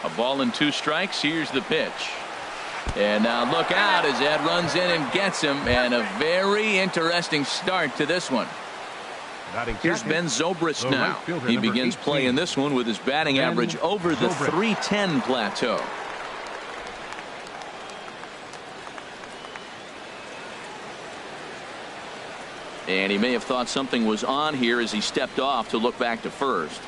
A ball and 2 strikes. Here's the pitch. And now look out as that runs in and gets him. And a very interesting start to this one. Here's Ben Zobrist now. He begins play in this one with his batting average over the .310 plateau. And he may have thought something was on here as he stepped off to look back to first.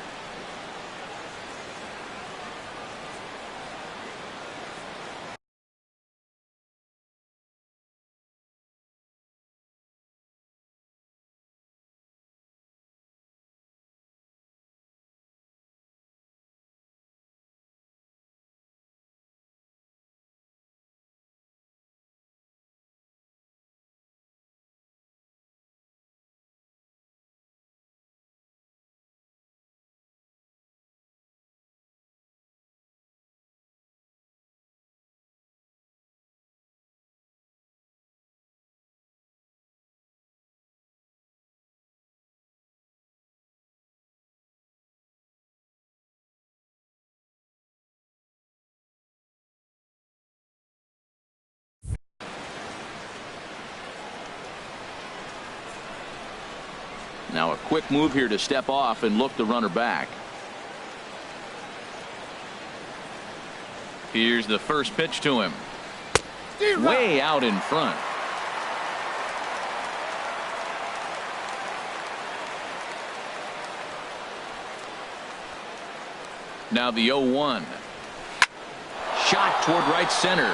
Now a quick move here to step off and look the runner back. Here's the first pitch to him. Way out in front. Now the 0-1. Shot toward right center.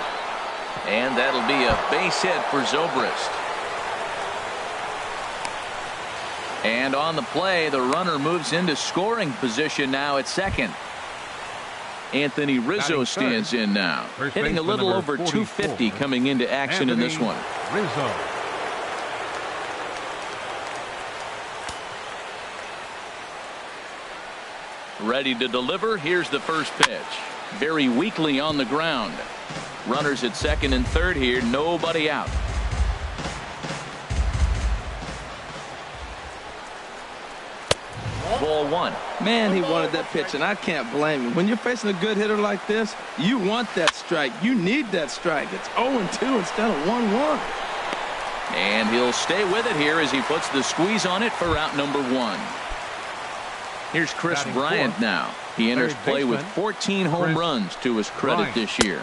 And that'll be a base hit for Zobrist. And on the play, the runner moves into scoring position now at second. Anthony Rizzo stands in now, hitting a little over 250 coming into action in this one. Rizzo. Ready to deliver. Here's the first pitch. Very weakly on the ground. Runners at second and third here. Nobody out. Ball 1. Man, he wanted that pitch, and I can't blame him. When you're facing a good hitter like this, you want that strike. You need that strike. It's 0-2 instead of 1-1. And he'll stay with it here as he puts the squeeze on it for out number 1. Here's Chris Bryant now. He enters play with 14 home runs to his credit this year.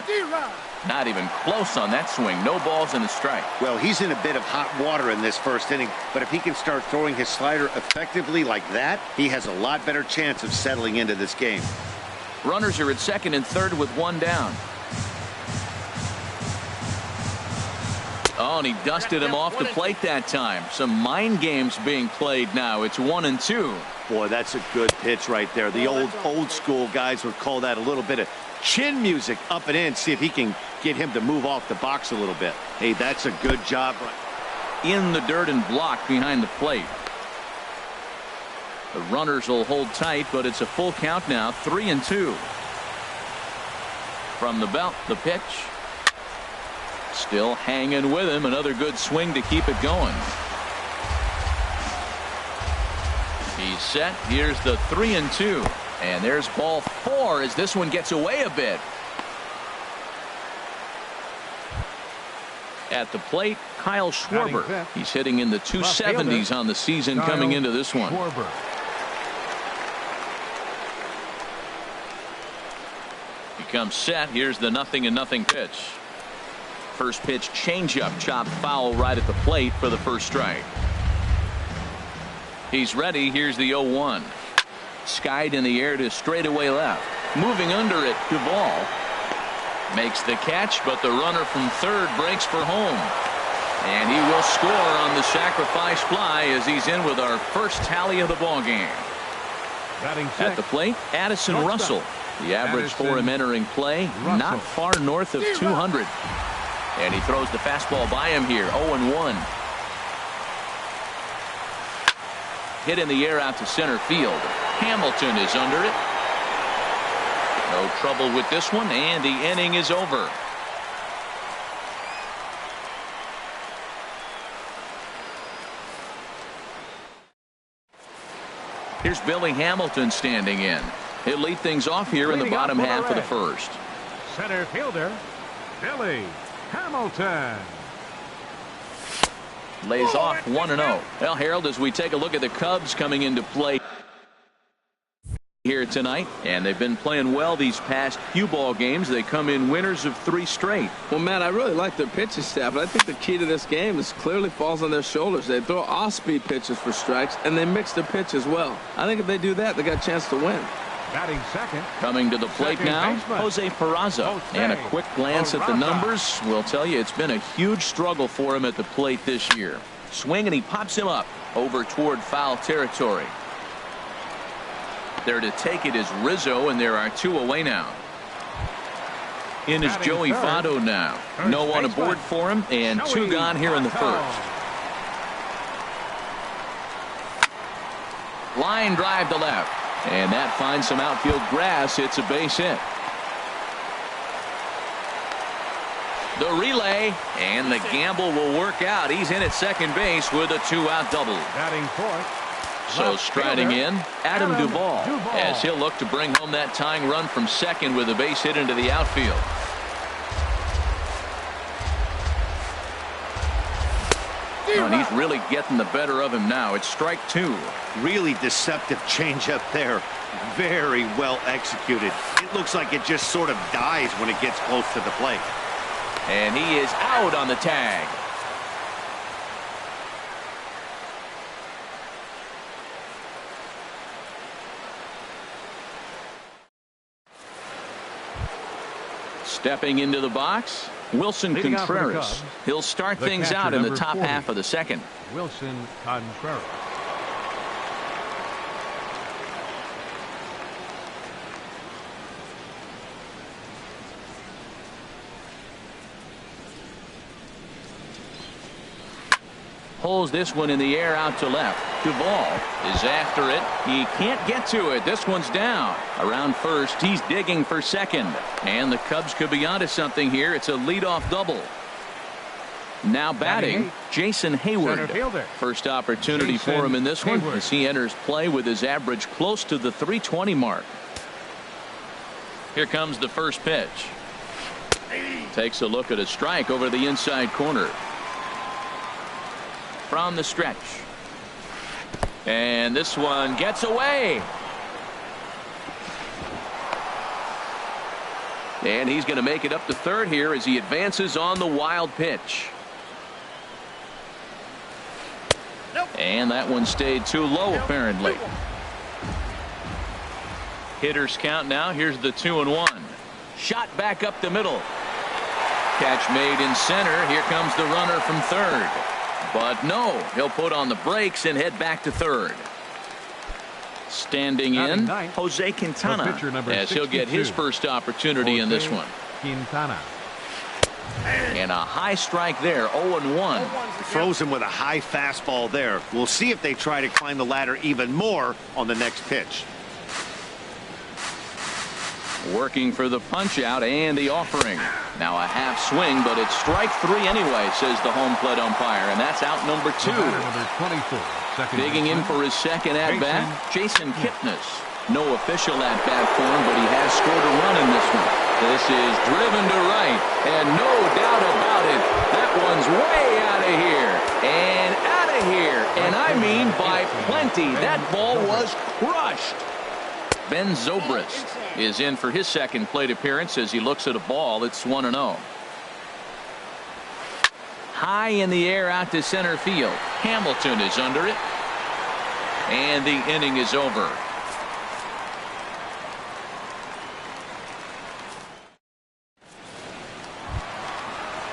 Not even close on that swing. No balls and a strike. Well, he's in a bit of hot water in this first inning, but if he can start throwing his slider effectively like that, he has a lot better chance of settling into this game. Runners are at second and third with 1 down. Oh, and he dusted him off the plate that time. Some mind games being played now. It's 1-2. Boy, that's a good pitch right there. The old school guys would call that a little bit of chin music up and in. See if he can get him to move off the box a little bit. Hey, that's a good job. In the dirt and blocked behind the plate. The runners will hold tight, but it's a full count now. 3-2. From the belt, the pitch. Still hanging with him. Another good swing to keep it going. He's set. Here's the 3-2. And there's ball 4 as this one gets away a bit. At the plate, Kyle Schwarber. He's hitting in the 270s on the season coming into this one. He comes set. Here's the 0-0 pitch. First pitch changeup chopped foul right at the plate for the first strike. He's ready. Here's the 0-1. Skied in the air to straightaway left. Moving under it, Duvall makes the catch, but the runner from third breaks for home. And he will score on the sacrifice fly as he's in with our first tally of the ball game. At the plate, Addison Russell. The average for him entering play, not far north of 200. And he throws the fastball by him here. 0-1. Hit in the air out to center field. Hamilton is under it. No trouble with this one, and the inning is over. Here's Billy Hamilton standing in. He'll lead things off here in the bottom half of the first. Center fielder, Billy Hamilton. Lays off 1-0. Well, Harold, as we take a look at the Cubs coming into play here tonight, and they've been playing well these past few ball games. They come in winners of 3 straight. Well, Matt, I really like their pitching staff, but I think the key to this game is clearly falls on their shoulders. They throw off-speed pitches for strikes, and they mix their pitch as well. I think if they do that, they got a chance to win. Batting second. Coming to the plate now, Jose Peraza. And a quick glance at the numbers will tell you it's been a huge struggle for him at the plate this year. Swing, and he pops him up over toward foul territory. There to take it is Rizzo, and there are 2 away now. In is Joey Votto now. No one aboard for him, and 2 gone here in the first. Line drive to left, and that finds some outfield grass. It's a base hit. The relay, and the gamble will work out. He's in at second base with a 2-out double. Batting fourth. So striding in, Adam Duvall, as he'll look to bring home that tying run from second with a base hit into the outfield. And he's really getting the better of him now. It's strike 2. Really deceptive changeup there. Very well executed. It looks like it just sort of dies when it gets close to the plate. And he is out on the tag. Stepping into the box, Wilson Contreras. He'll start things out in the top half of the second. Wilson Contreras. Pulls this one in the air out to left. Duvall is after it. He can't get to it. This one's down. Around first, he's digging for second. And the Cubs could be onto something here. It's a leadoff double. Now batting, Jason Hayward. First opportunity for him in this one as he enters play with his average close to the 320 mark. Here comes the first pitch. Takes a look at a strike over the inside corner. From the stretch. And this one gets away. And he's going to make it up to third here as he advances on the wild pitch. And that one stayed too low apparently. Hitters count now. Here's the 2-1. Shot back up the middle. Catch made in center. Here comes the runner from third. But no, he'll put on the brakes and head back to third. Standing in, Jose Quintana, as he'll get his first opportunity in this one. Quintana. And a high strike there, 0-1. Throws him with a high fastball there. We'll see if they try to climb the ladder even more on the next pitch. Working for the punch out and the offering. Now a half swing, but it's strike 3 anyway, says the home plate umpire, and that's out number 2. Number 24. Digging in for his second at bat, Jason Kipnis. No official at bat for him, but he has scored a run in this one. This is driven to right, and no doubt about it, that one's way out of here and out of here, and I mean by plenty. That ball was crushed. Ben Zobrist is in for his second plate appearance as he looks at a ball. It's 1-0. High in the air out to center field. Hamilton is under it. And the inning is over.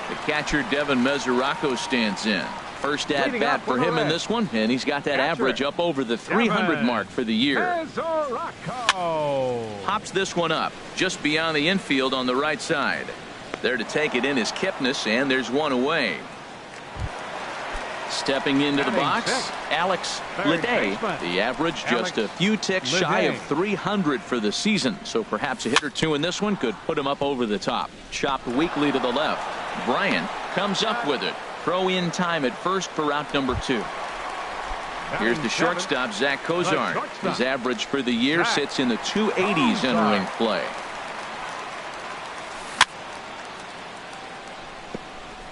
The catcher Devin Mesoraco stands in. First at bat for him in this one, and he's got that average up over the 300 mark for the year. Hops this one up just beyond the infield on the right side. There to take it in is Kipnis, and there's one away. Stepping into the box, Alex Leday. The average just a few ticks shy of 300 for the season, so perhaps a hit or two in this one could put him up over the top. Chopped weakly to the left. Bryant comes up with it. Throw in time at first for out number 2. Here's the shortstop, Zach Cozart. His average for the year sits in the 280s entering play.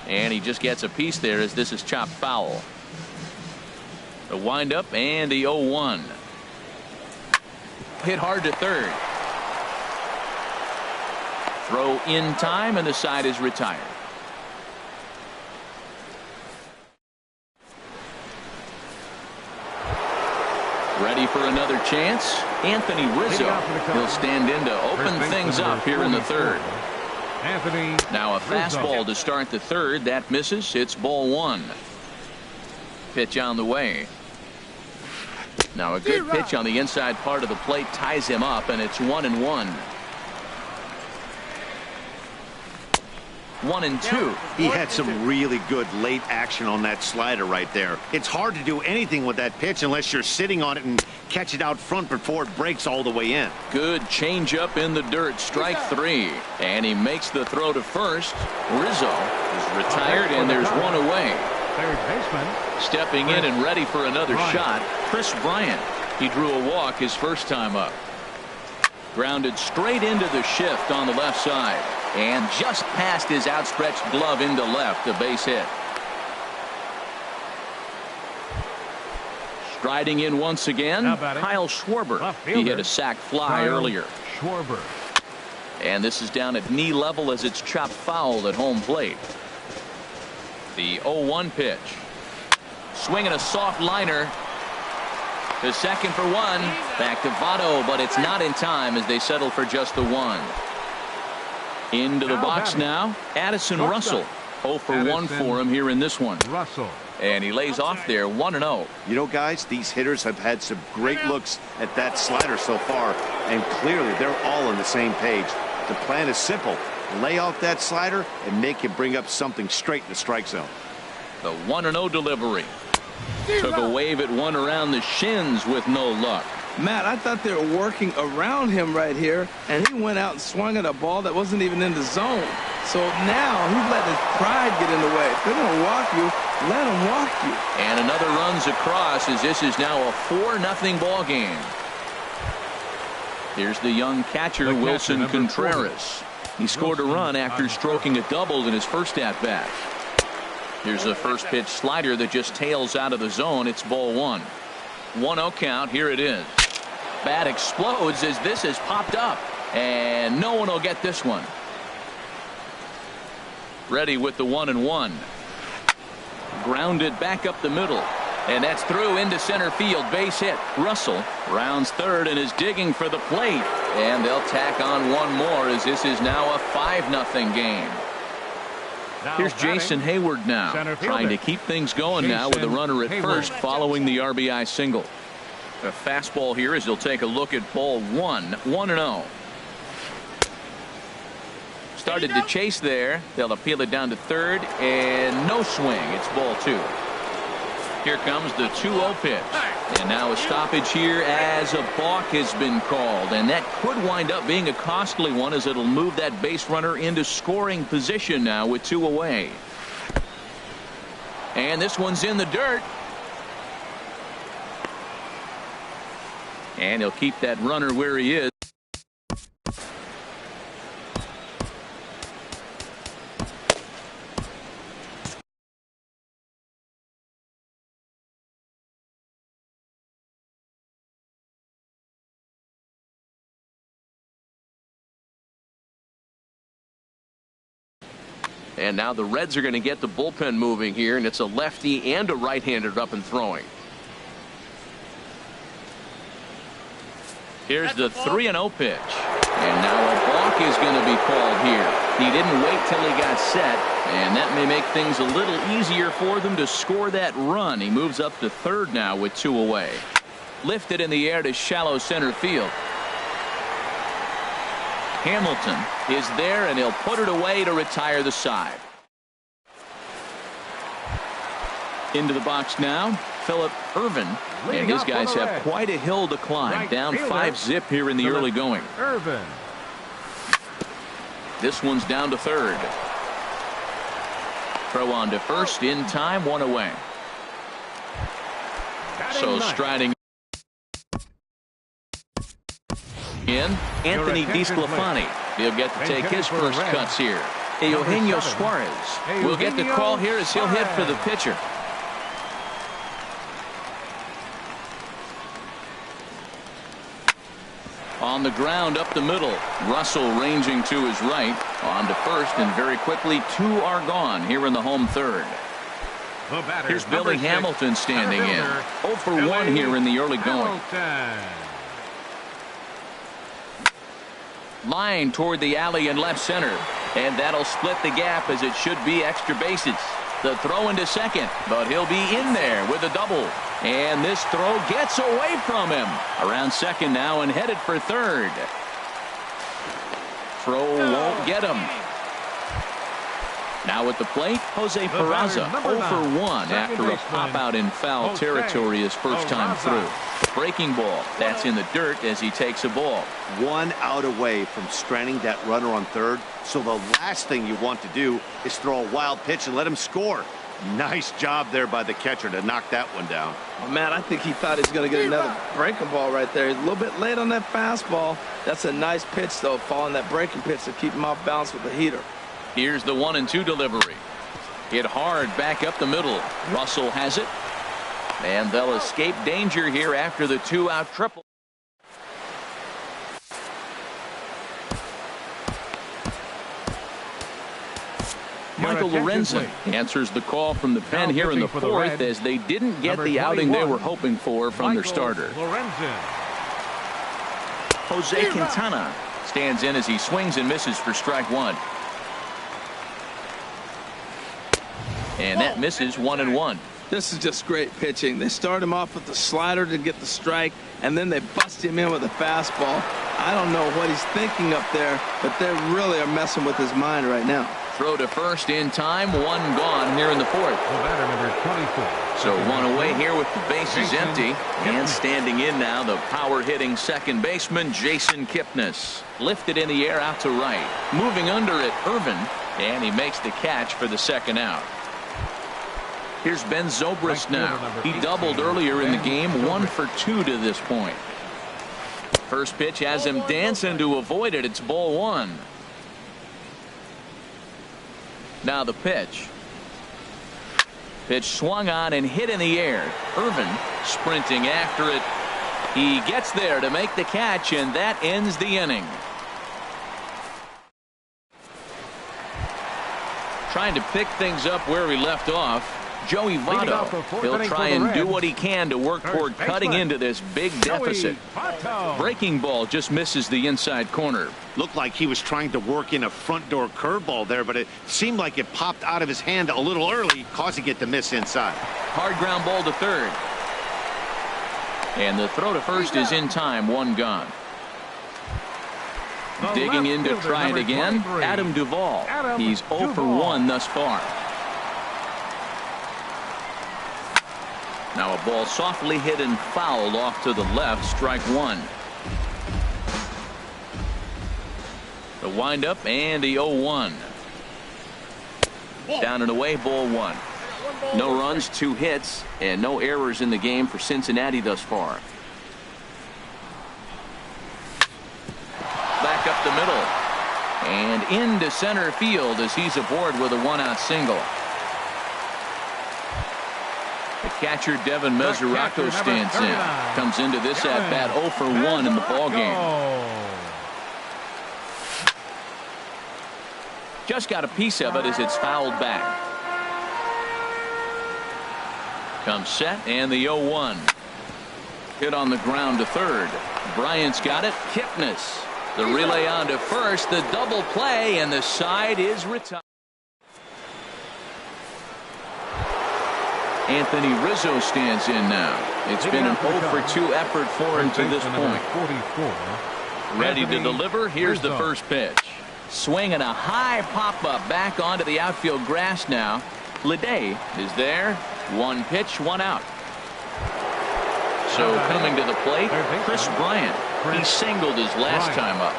And he just gets a piece there as this is chopped foul. The windup and the 0-1. Hit hard to third. Throw in time, and the side is retired. Ready for another chance. Anthony Rizzo. He'll stand in to open things up here in the third. Anthony. Now a fastball to start the third. That misses. It's ball one. Pitch on the way. Now a good pitch on the inside part of the plate ties him up, and it's 1-1. 1-2. He had some really good late action on that slider right there. It's hard to do anything with that pitch unless you're sitting on it and catch it out front before it breaks all the way in. Good changeup in the dirt. Strike three. And he makes the throw to first. Rizzo is retired, and there's one away. Third baseman. Stepping in and ready for another shot, Chris Bryant. He drew a walk his first time up. Grounded straight into the shift on the left side. And just past his outstretched glove into left, a base hit. Striding in once again, Kyle Schwarber. He hit a sac fly earlier. Schwarber. And this is down at knee level as it's chopped foul at home plate. The 0-1 pitch. Swinging a soft liner. To second for one. Back to Votto, but it's not in time as they settle for just the one. Into the box now, Addison Russell. 0 for 1 for him here in this one. Russell. And he lays off there 1-0. You know, guys, these hitters have had some great looks at that slider so far, and clearly they're all on the same page. The plan is simple. Lay off that slider and make him bring up something straight in the strike zone. The 1-0 delivery. Took a wave at one around the shins with no luck. Matt, I thought they were working around him right here, and he went out and swung at a ball that wasn't even in the zone. So now he's letting his pride get in the way. If they're going to walk you, let them walk you. And another runs across as this is now a 4-0 ball game. Here's the young catcher, Wilson Contreras. He scored a run after stroking a double in his first at-bat. Here's a first pitch slider that just tails out of the zone. It's ball one. 1-0 count. Here it is. Bat explodes as this has popped up, and no one will get this one. Ready with the 1-1. Grounded back up the middle, and that's through into center field. Base hit. Russell rounds third and is digging for the plate, and they'll tack on one more as this is now a 5-0 game. Here's Jason Hayward now, trying to keep things going now with a runner at first following the RBI single. A fastball here as he'll take a look at ball one. 1-0. Started to chase there. They'll appeal it down to third, and no swing. It's ball two. Here comes the 2-0 pitch. And now a stoppage here as a balk has been called. And that could wind up being a costly one as it'll move that base runner into scoring position now with two away. And this one's in the dirt. And he'll keep that runner where he is. And now the Reds are going to get the bullpen moving here, and it's a lefty and a right-hander up and throwing. Here's the 3-0 pitch. And now a balk is going to be called here. He didn't wait till he got set, and that may make things a little easier for them to score that run. He moves up to third now with two away. Lifted in the air to shallow center field. Hamilton is there, and he'll put it away to retire the side. Into the box now, Phillip Ervin, and his guys have quite a hill to climb. Down 5-0 here in the early going. Ervin. This one's down to third. Throw on to first in time, one away. So striding in, Anthony DeSclafani. He'll get to take his first cuts here. Eugenio Suarez will get the call here as he'll hit for the pitcher. On the ground up the middle. Russell ranging to his right. On to first, and very quickly 2 are gone here in the home third. Here's Billy Hamilton standing in. 0 for 1 here in the early going. Line toward the alley in left center. And that'll split the gap as it should be extra bases. The throw into second, but he'll be in there with a double. And this throw gets away from him. Around second now and headed for third. Throw won't get him. Now at the plate, Jose Peraza, 0 for 1 after a pop out in foul territory his first time through. Breaking ball, that's in the dirt as he takes a ball. 1 out away from stranding that runner on third. So the last thing you want to do is throw a wild pitch and let him score. Nice job there by the catcher to knock that one down. Oh, man, I think he thought he was going to get another breaking ball right there. He's a little bit late on that fastball. That's a nice pitch, though, following that breaking pitch to keep him off balance with the heater. Here's the 1-2 delivery. Hit hard back up the middle. Russell has it. And they'll escape danger here after the 2-out triple. Michael Lorenzen answers the call from the pen here in the fourth as they didn't get the outing they were hoping for from their starter. Jose Quintana stands in as he swings and misses for strike 1. And that misses 1-1. This is just great pitching. They start him off with the slider to get the strike, and then they bust him in with a fastball. I don't know what he's thinking up there, but they really are messing with his mind right now. Throw to first in time, 1 gone here in the fourth. The batter, number 24. So 1 away here with the bases empty. And standing in now, the power-hitting second baseman, Jason Kipnis. Lifted in the air out to right. Moving under it, Irvin, and he makes the catch for the second out. Here's Ben Zobrist now. He doubled earlier in the game, 1 for 2 to this point. First pitch has him dancing to avoid it. It's ball 1. Now the pitch. Pitch swung on and hit in the air. Irvin sprinting after it. He gets there to make the catch, and that ends the inning. Trying to pick things up where he left off. Joey Votto. He'll try and do what he can to work toward cutting into this big deficit. Breaking ball just misses the inside corner. Looked like he was trying to work in a front door curveball there, but it seemed like it popped out of his hand a little early, causing it to miss inside. Hard ground ball to third. And the throw to first is in time, 1 gone. Digging in to try it again, Adam Duvall. He's 0 for 1 thus far. Now a ball softly hit and fouled off to the left, strike 1. The windup and the 0-1. Down and away, ball 1. No runs, 2 hits, and no errors in the game for Cincinnati thus far. Back up the middle. And into center field as he's aboard with a 1-out single. The catcher, Devin Mesoraco, stands in. Comes into this at-bat 0 for 1 in the ballgame. Just got a piece of it as it's fouled back. Comes set, and the 0-1. Hit on the ground to third. Bryant's got it. Kipnis. The relay on to first. The double play, and the side is retired. Anthony Rizzo stands in now. It's been an 0 for 2 effort for him to this point. Ready to deliver. Here's the first pitch. Swinging a high pop-up back onto the outfield grass now. Leday is there. 1 pitch, 1 out. So coming to the plate, Chris Bryant. He singled his last time up.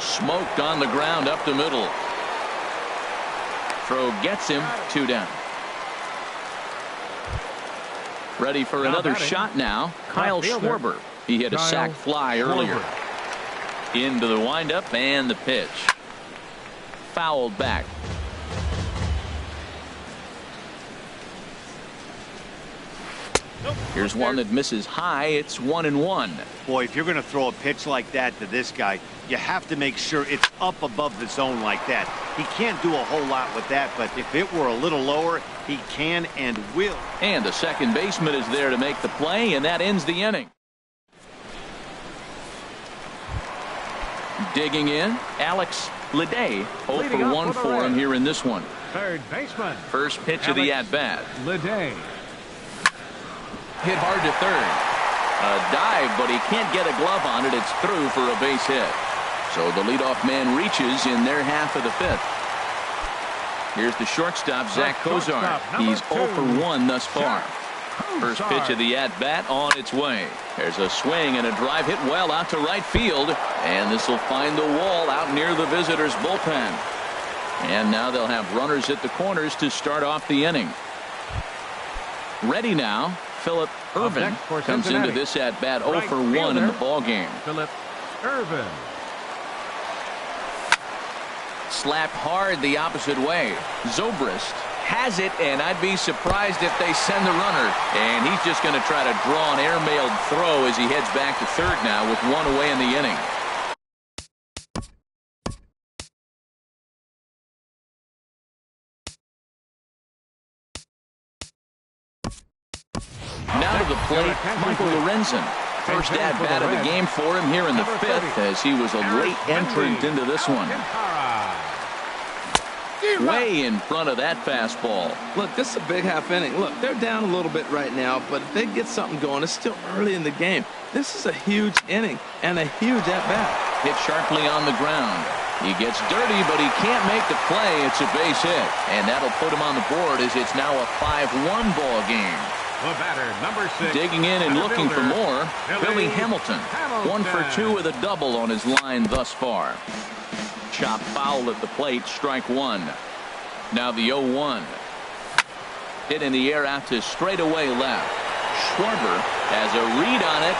Smoked on the ground up the middle. Throw gets him, 2 down. Ready for another shot now. Kyle Schwarber. He hit a sac fly earlier. Into the windup and the pitch. Fouled back. Here's one that misses high. It's 1-1. Boy, if you're going to throw a pitch like that to this guy, you have to make sure it's up above the zone like that. He can't do a whole lot with that, but if it were a little lower, he can and will. And the second baseman is there to make the play, and that ends the inning. Digging in, Alex Leday. 0 for 1 for him here in this one. Third baseman. First pitch of the at-bat. Leday. Hit hard to third. A dive, but he can't get a glove on it. It's through for a base hit. So the leadoff man reaches in their half of the fifth. Here's the shortstop, Zach Kozar. He's 0 for 1 thus far. First pitch of the at-bat on its way. There's a swing and a drive hit well out to right field. And this will find the wall out near the visitors' bullpen. And now they'll have runners at the corners to start off the inning. Ready now. Phillip Ervin comes into this at-bat 0 for 1 in the ballgame. Phillip Ervin. Slapped hard the opposite way. Zobrist has it, and I'd be surprised if they send the runner. And he's just going to try to draw an airmailed throw as he heads back to third now with one away in the inning. Now to the plate, Michael Lorenzen. First at-bat of the game for him here in the fifth, as he was a late entrant into this one. Way in front of that fastball. Look, this is a big half inning. Look, they're down a little bit right now, but if they get something going, it's still early in the game. This is a huge inning and a huge at-bat. Hit sharply on the ground. He gets dirty, but he can't make the play. It's a base hit, and that'll put him on the board as it's now a 5-1 ball game. The batter, number 6. Digging in and looking for more, Billy Hamilton. 1 for 2 with a double on his line thus far. Chop foul at the plate, strike one. Now the 0-1. Hit in the air out to straightaway left. Schwarber has a read on it.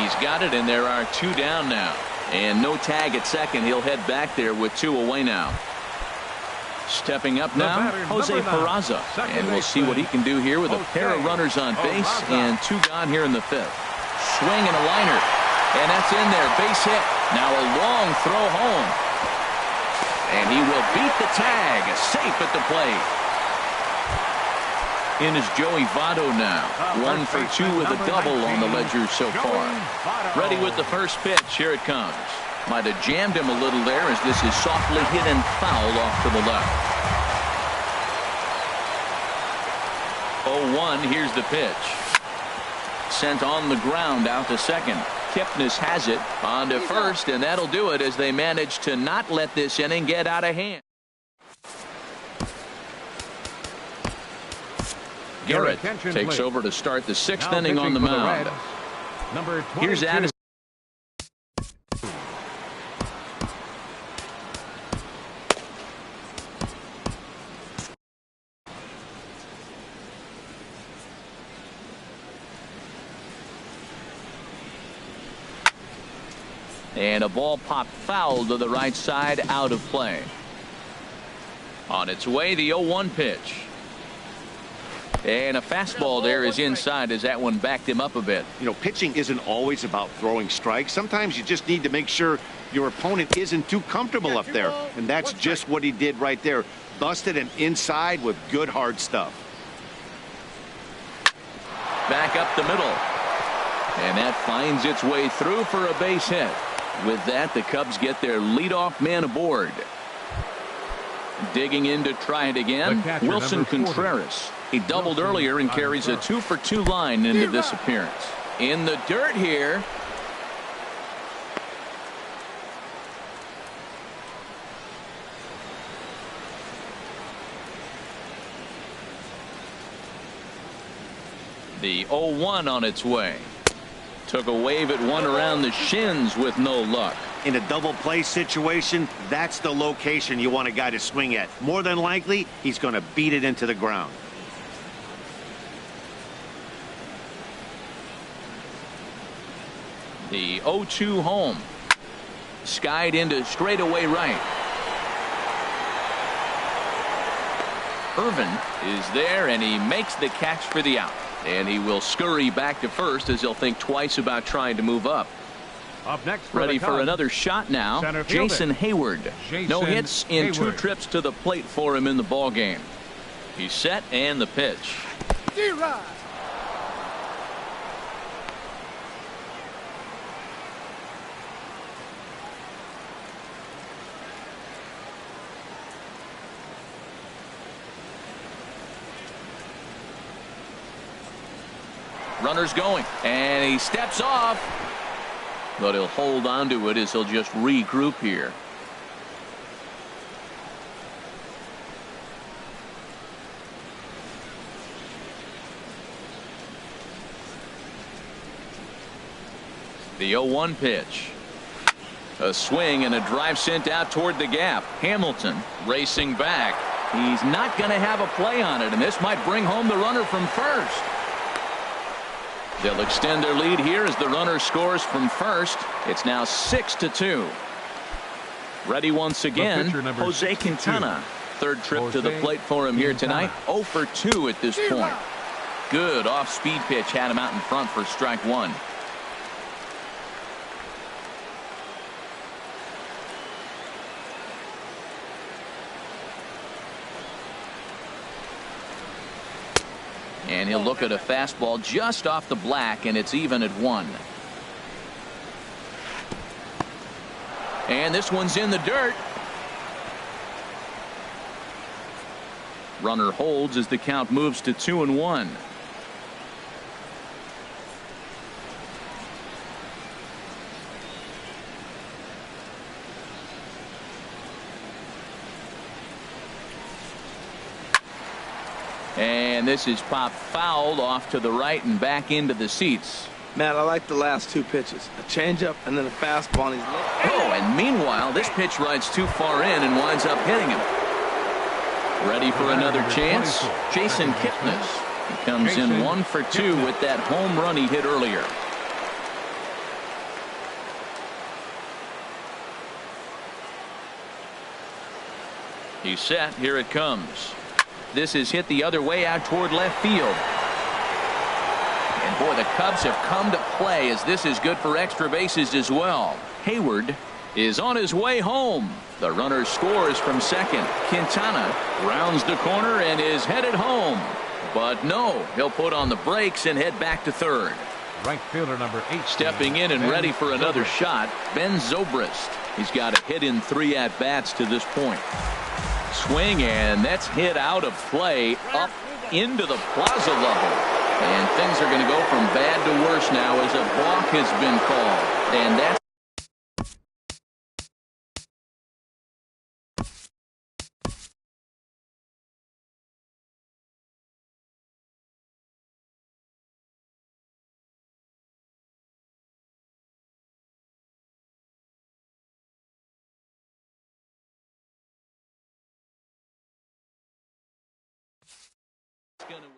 He's got it, and there are 2 down now. And no tag at second. He'll head back there with 2 away now. Stepping up now, Jose Peraza. And we'll see what he can do here with a pair of runners on base and 2 gone here in the fifth. Swing and a liner. And that's in there. Base hit. Now a long throw home. And he will beat the tag. Safe at the plate. In is Joey Votto now. 1 for 2 with a double on the ledger so far. Ready with the first pitch. Here it comes. Might have jammed him a little there as this is softly hit and foul off to the left. 0-1. Here's the pitch. Sent on the ground out to second. Kipnis has it on to first, and that'll do it as they manage to not let this inning get out of hand. Garrett takes over to start the 6th inning on the mound. Here's Addison. And a ball popped foul to the right side, out of play. On its way, the 0-1 pitch. And a fastball there is inside as that one backed him up a bit. You know, pitching isn't always about throwing strikes. Sometimes you just need to make sure your opponent isn't too comfortable up there. And that's just what he did right there. Busted him inside with good hard stuff. Back up the middle. And that finds its way through for a base hit. With that, the Cubs get their leadoff man aboard. Digging in to try it again, Wilson Contreras. He doubled earlier and carries a 2 for 2 line into this appearance. In the dirt here. The 0-1 on its way. Took a wave at one around the shins with no luck. In a double play situation, that's the location you want a guy to swing at. More than likely, he's going to beat it into the ground. The 0-2 home. Skied into straightaway right. Irvin is there, and he makes the catch for the out. And he will scurry back to first as he'll think twice about trying to move up. Up next Ready for another shot now. Jason Hayward. No hits in 2 trips to the plate for him in the ball game. He's set, and the pitch. Runner's going, and he steps off, but he'll hold on to it as he'll just regroup here. The 0-1 pitch. A swing and a drive sent out toward the gap. Hamilton racing back. He's not going to have a play on it, and this might bring home the runner from first. They'll extend their lead here as the runner scores from first. It's now 6-2. Ready once again, Jose Quintana. Third trip to the plate for him here tonight. 0 for 2 at this point. Good off-speed pitch had him out in front for strike one. And he'll look at a fastball just off the black, and it's even at 1. And this one's in the dirt. Runner holds as the count moves to 2-1. And this is popped foul off to the right and back into the seats. Matt, I like the last 2 pitches. A changeup and then a fastball. And oh, and meanwhile, this pitch rides too far in and winds up hitting him. Ready for another chance? Jason Kipnis. He comes in 1 for 2 with that home run he hit earlier. He's set. Here it comes. This is hit the other way out toward left field. And boy, the Cubs have come to play as this is good for extra bases as well. Hayward is on his way home. The runner scores from second. Quintana rounds the corner and is headed home. But no, he'll put on the brakes and head back to third. Right fielder number 8. Stepping in and ready for another shot, Ben Zobrist. He's got a hit in 3 at-bats to this point. Swing, and that's hit out of play up into the plaza level. And things are going to go from bad to worse now as a balk has been called. And that's going to